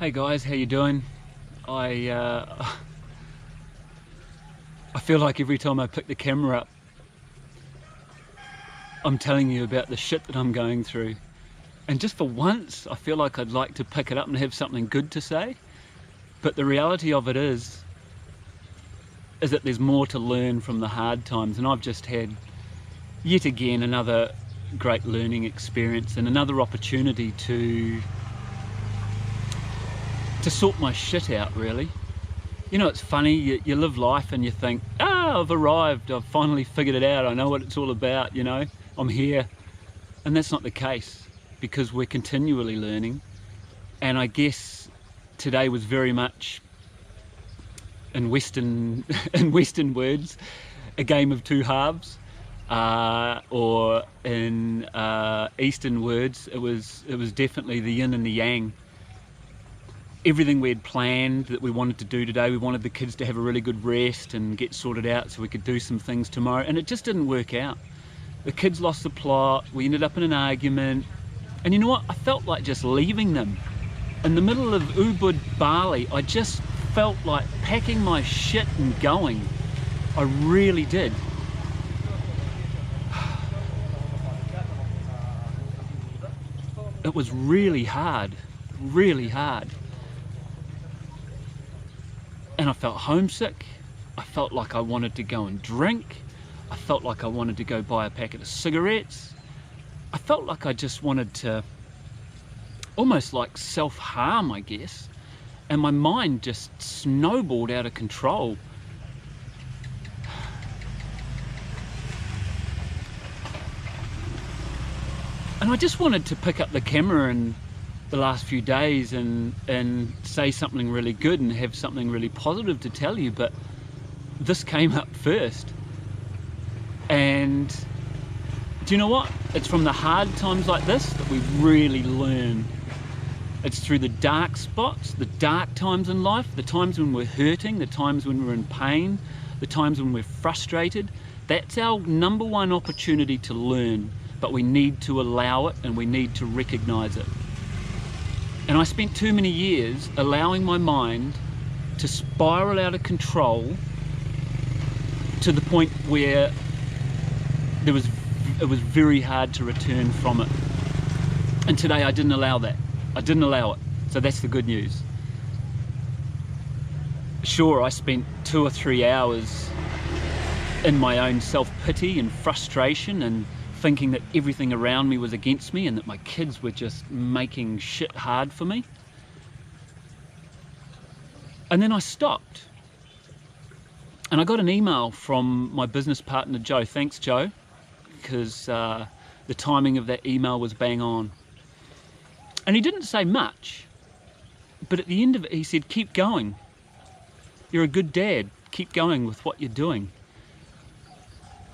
Hey guys, how you doing? I feel like every time I pick the camera up, I'm telling you about the shit that I'm going through. And just for once, I feel like I'd like to pick it up and have something good to say. But the reality of it is that there's more to learn from the hard times. And I've just had, yet again, another great learning experience and another opportunity to sort my shit out, really. You know, it's funny, you live life and you think, I've arrived, I've finally figured it out, I know what it's all about, you know, I'm here. And that's not the case, because we're continually learning. And I guess today was very much, in Western words, a game of two halves. Or in Eastern words, it was definitely the yin and the yang. Everything we had planned that we wanted to do today, we wanted the kids to have a really good rest and get sorted out so we could do some things tomorrow, and it just didn't work out. The kids lost the plot, we ended up in an argument, and you know what? I felt like just leaving them. In the middle of Ubud, Bali, I just felt like packing my shit and going. I really did. It was really hard, really hard. And I felt homesick. I felt like I wanted to go and drink. I felt like I wanted to go buy a packet of cigarettes. I felt like I just wanted to almost like self-harm, I guess. And my mind just snowballed out of control. And I just wanted to pick up the camera and the last few days and say something really good and have something really positive to tell you, but this came up first. And do you know what? It's from the hard times like this that we really learn. It's through the dark spots, the dark times in life, the times when we're hurting, the times when we're in pain, the times when we're frustrated. That's our number one opportunity to learn, but we need to allow it and we need to recognize it. And I spent too many years allowing my mind to spiral out of control to the point where it was very hard to return from it. And today I didn't allow that. I didn't allow it. So that's the good news. Sure, I spent 2 or 3 hours in my own self-pity and frustration and thinking that everything around me was against me and that my kids were just making shit hard for me. And then I stopped. And I got an email from my business partner, Joe. Thanks, Joe, because the timing of that email was bang on. And he didn't say much, but at the end of it, he said, keep going. You're a good dad. Keep going with what you're doing.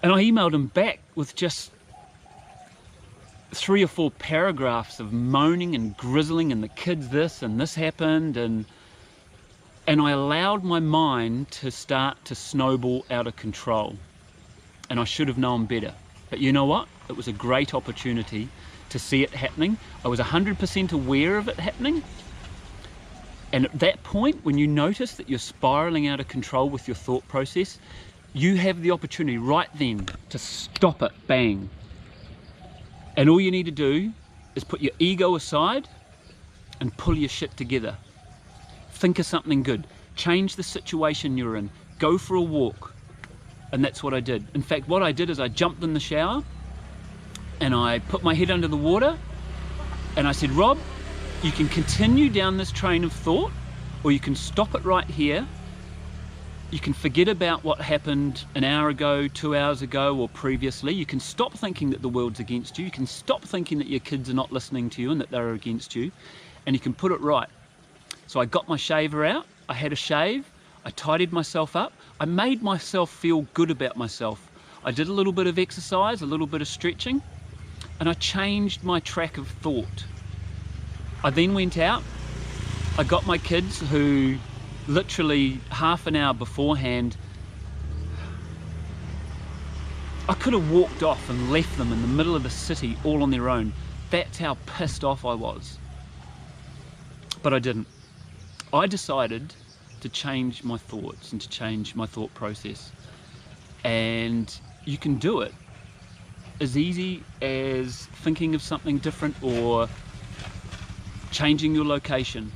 And I emailed him back with just 3 or 4 paragraphs of moaning and grizzling and the kids this and this happened, and I allowed my mind to start to snowball out of control. And I should have known better. But you know what? It was a great opportunity to see it happening. I was 100% aware of it happening. And at that point, when you notice that you're spiraling out of control with your thought process, you have the opportunity right then to stop it, bang. And all you need to do is put your ego aside and pull your shit together. Think of something good. Change the situation you're in. Go for a walk. And that's what I did. In fact, what I did is I jumped in the shower and I put my head under the water and I said, Rob, you can continue down this train of thought, or you can stop it right here. You can forget about what happened an hour ago, 2 hours ago, or previously. You can stop thinking that the world's against you. You can stop thinking that your kids are not listening to you and that they're against you. And you can put it right. So I got my shaver out. I had a shave. I tidied myself up. I made myself feel good about myself. I did a little bit of exercise, a little bit of stretching, and I changed my track of thought. I then went out. I got my kids, who literally half an hour beforehand, I could have walked off and left them in the middle of the city all on their own. That's how pissed off I was. But I didn't. I decided to change my thoughts and to change my thought process. And you can do it as easy as thinking of something different or changing your location.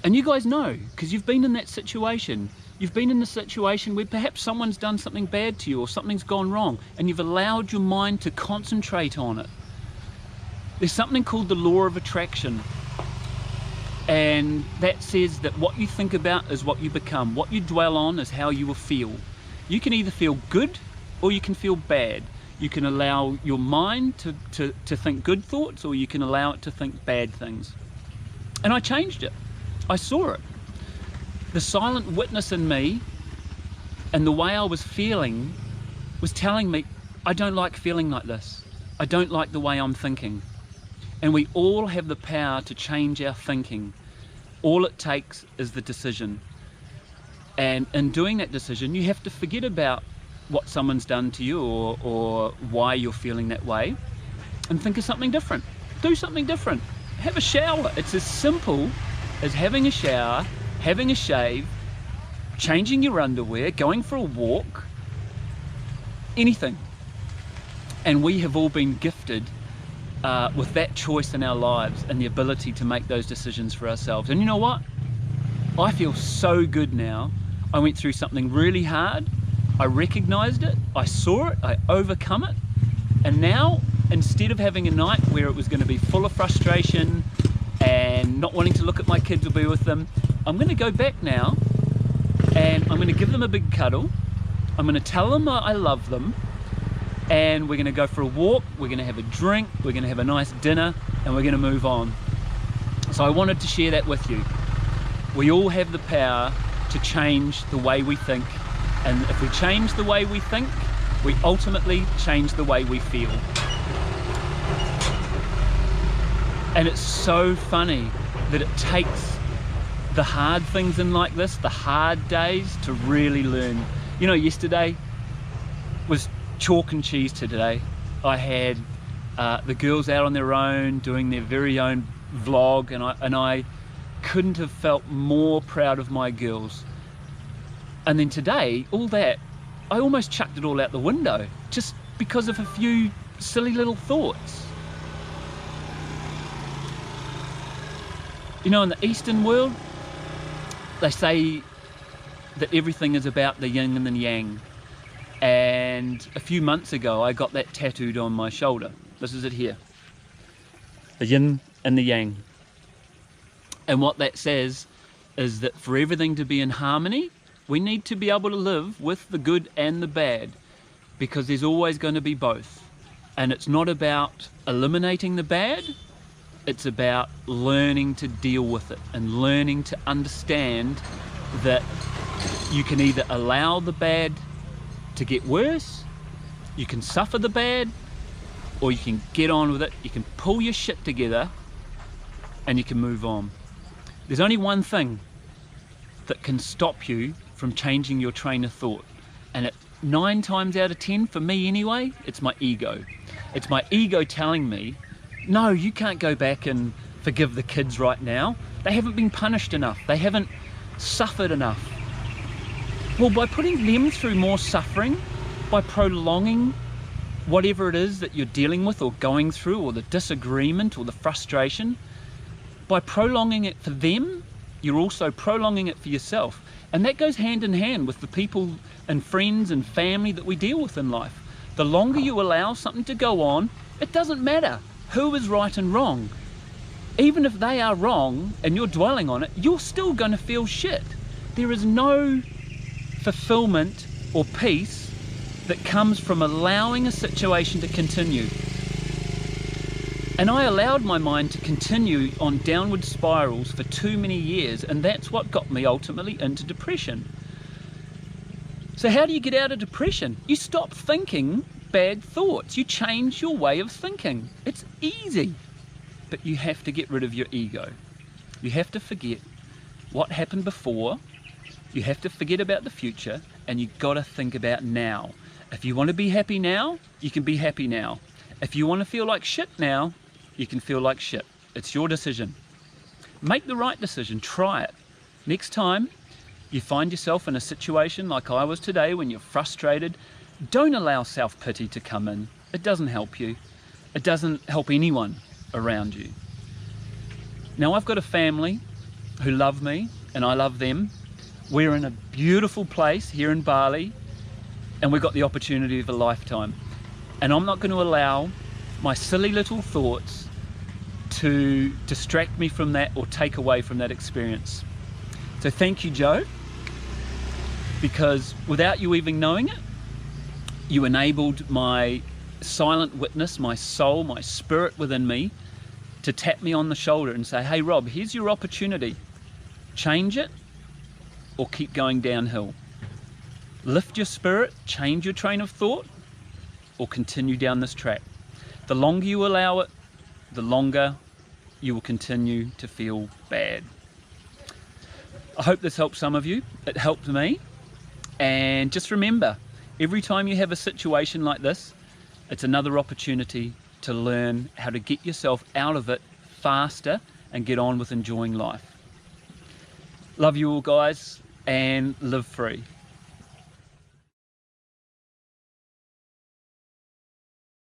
And you guys know, because you've been in that situation. You've been in the situation where perhaps someone's done something bad to you or something's gone wrong, and you've allowed your mind to concentrate on it. There's something called the law of attraction, and that says that what you think about is what you become. What you dwell on is how you will feel. You can either feel good or you can feel bad. You can allow your mind to think good thoughts, or you can allow it to think bad things. And I changed it. I saw it. The silent witness in me and the way I was feeling was telling me, I don't like feeling like this. I don't like the way I'm thinking. And we all have the power to change our thinking. All it takes is the decision. And in doing that decision, you have to forget about what someone's done to you or why you're feeling that way, and think of something different. Do something different. Have a shower. It's as simple as having a shower, having a shave, changing your underwear, going for a walk, anything. And we have all been gifted with that choice in our lives and the ability to make those decisions for ourselves. And you know what? I feel so good now. I went through something really hard. I recognized it, I saw it, I overcome it. And now, instead of having a night where it was going to be full of frustration and not wanting to look at my kids or be with them, I'm going to go back now and I'm going to give them a big cuddle. I'm going to tell them I love them, and we're going to go for a walk, we're going to have a drink, we're going to have a nice dinner, and we're going to move on. So I wanted to share that with you. We all have the power to change the way we think, and if we change the way we think, we ultimately change the way we feel. And it's so funny that it takes the hard things in like this, the hard days, to really learn. You know, yesterday was chalk and cheese today. I had the girls out on their own doing their very own vlog, and I couldn't have felt more proud of my girls. And then today, all that, I almost chucked it all out the window just because of a few silly little thoughts. You know, in the Eastern world, they say that everything is about the yin and the yang. And a few months ago, I got that tattooed on my shoulder. This is it here. The yin and the yang. And what that says is that for everything to be in harmony, we need to be able to live with the good and the bad, because there's always going to be both. And it's not about eliminating the bad, it's about learning to deal with it and learning to understand that you can either allow the bad to get worse, you can suffer the bad, or you can get on with it, you can pull your shit together and you can move on. There's only one thing that can stop you from changing your train of thought, and 9 times out of 10, for me anyway, it's my ego. It's my ego telling me, no, you can't go back and forgive the kids right now. They haven't been punished enough. They haven't suffered enough. Well, by putting them through more suffering, by prolonging whatever it is that you're dealing with or going through, or the disagreement or the frustration, by prolonging it for them, you're also prolonging it for yourself. And that goes hand in hand with the people and friends and family that we deal with in life. The longer you allow something to go on, it doesn't matter who is right and wrong. Even if they are wrong and you're dwelling on it, you're still going to feel shit. There is no fulfillment or peace that comes from allowing a situation to continue. And I allowed my mind to continue on downward spirals for too many years, and that's what got me ultimately into depression. So how do you get out of depression? You stop thinking bad thoughts. You change your way of thinking. It's easy, but you have to get rid of your ego. You have to forget what happened before. You have to forget about the future, and you got to think about now. If you want to be happy now, you can be happy now. If you want to feel like shit now, you can feel like shit. It's your decision. Make the right decision, try it. Next time you find yourself in a situation like I was today when you're frustrated, don't allow self-pity to come in. It doesn't help you. It doesn't help anyone around you. Now, I've got a family who love me and I love them. We're in a beautiful place here in Bali and we've got the opportunity of a lifetime. And I'm not going to allow my silly little thoughts to distract me from that or take away from that experience. So thank you, Joe, because without you even knowing it, you enabled my silent witness, my soul, my spirit within me to tap me on the shoulder and say, hey Rob, here's your opportunity. Change it or keep going downhill. Lift your spirit, change your train of thought, or continue down this track. The longer you allow it, the longer you will continue to feel bad. I hope this helps some of you. It helped me. And just remember, every time you have a situation like this, it's another opportunity to learn how to get yourself out of it faster and get on with enjoying life. Love you all, guys, and live free.